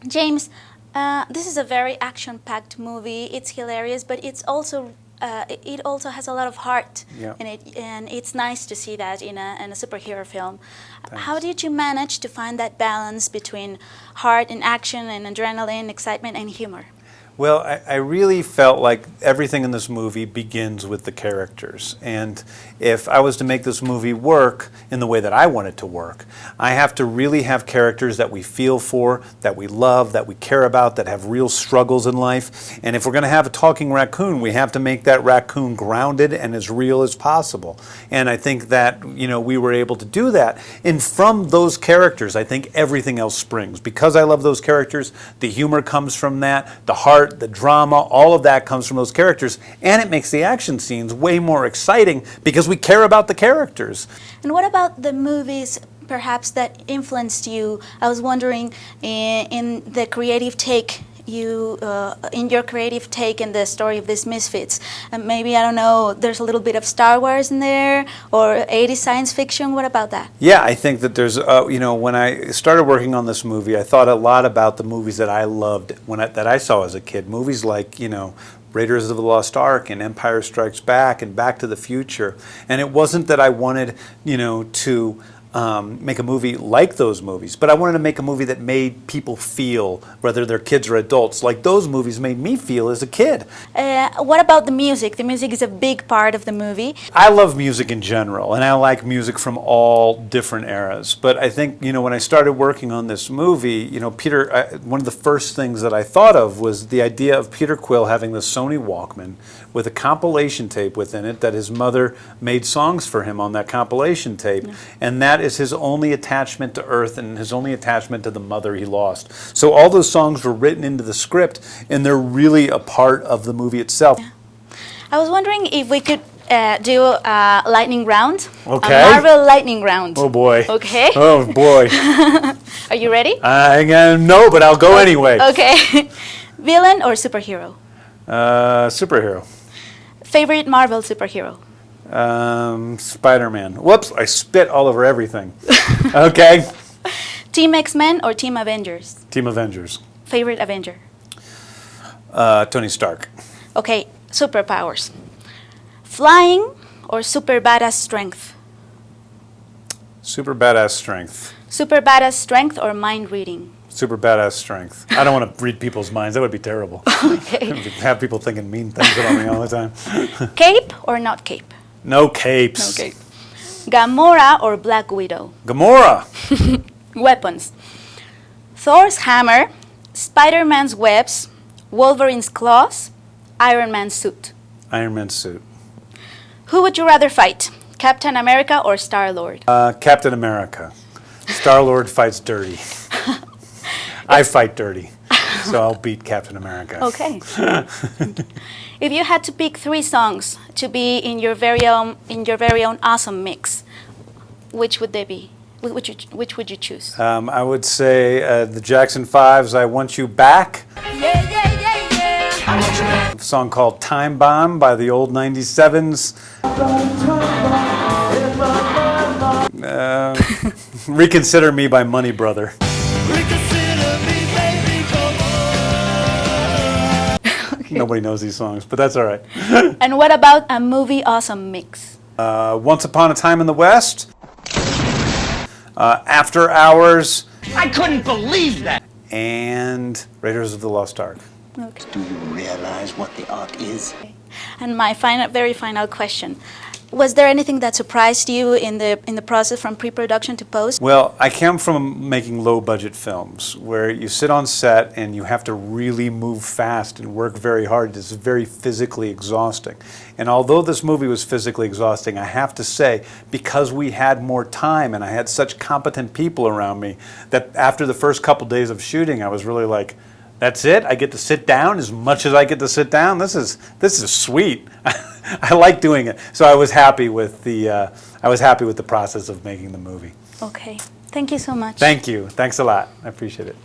James, this is a very action-packed movie. It's hilarious, but it also has a lot of heart in it, and it's nice to see that in a superhero film. Thanks. How did you manage to find that balance between heart and action and adrenaline, excitement and humor? Well, I really felt like everything in this movie begins with the characters. And if I was to make this movie work in the way that I want it to work, I have to really have characters that we feel for, that we love, that we care about, that have real struggles in life. And if we're going to have a talking raccoon, we have to make that raccoon grounded and as real as possible. And I think that, we were able to do that. And from those characters, I think everything else springs. Because I love those characters, the humor comes from that, the heart, the drama, all of that comes from those characters, and it makes the action scenes way more exciting because we care about the characters. And what about the movies perhaps that influenced you? I was wondering in the creative take in your creative take in the story of these misfits. Maybe, I don't know, there's a little bit of Star Wars in there, or 80s science fiction. What about that? Yeah, I think that there's, when I started working on this movie, I thought a lot about the movies that I loved that I saw as a kid. Movies like, Raiders of the Lost Ark and Empire Strikes Back and Back to the Future. And it wasn't that I wanted, to make a movie like those movies, but I wanted to make a movie that made people feel, whether they're kids or adults, like those movies made me feel as a kid. What about the music? The music is a big part of the movie. I love music in general, and I like music from all different eras. But I think, when I started working on this movie, Peter, one of the first things that I thought of was the idea of Peter Quill having the Sony Walkman with a compilation tape within it that his mother made songs for him on that compilation tape. Yeah. And that is his only attachment to Earth and his only attachment to the mother he lost. So all those songs were written into the script, and they're really a part of the movie itself. Yeah. I was wondering if we could do a lightning round. Okay. A Marvel lightning round. Oh boy. Okay. Oh boy. Are you ready? No, but I'll go anyway. Okay. Villain or superhero? Superhero. Favorite Marvel superhero? Spider-Man. Whoops, I spit all over everything. Okay. Team X-Men or Team Avengers? Team Avengers. Favorite Avenger? Tony Stark. Okay, superpowers. Flying or super badass strength? Super badass strength. Super badass strength or mind reading? Super badass strength. I don't want to read people's minds. That would be terrible. Okay. Have people thinking mean things about me all the time. Cape or not cape? No capes. No cape. Gamora or Black Widow? Gamora. Weapons. Thor's hammer, Spider-Man's webs, Wolverine's claws, Iron Man's suit. Iron Man's suit. Who would you rather fight, Captain America or Star-Lord? Captain America. Star-Lord fights dirty. I fight dirty, so I'll beat Captain America. Okay. If you had to pick 3 songs to be in your very own awesome mix, which would they be? Which would you choose? I would say the Jackson 5's "I Want You Back." Yeah, yeah, yeah, yeah. I want you back. A song called "Time Bomb" by the old '97s. "Reconsider Me" by Money Brother. Nobody knows these songs, but that's all right. And what about a movie awesome mix? Once Upon a Time in the West, After Hours. I couldn't believe that. And Raiders of the Lost Ark. Okay. Do you realize what the Ark is? And my very final question. Was there anything that surprised you in the process from pre-production to post? Well, I came from making low-budget films where you sit on set and you have to really move fast and work very hard. It's very physically exhausting. And although this movie was physically exhausting, I have to say, because we had more time and I had such competent people around me, that after the first couple days of shooting, I was really like, that's it? I get to sit down as much as I get to sit down? This is sweet. I like doing it. So I was happy with the process of making the movie. Okay. Thank you so much. Thank you. Thanks a lot. I appreciate it.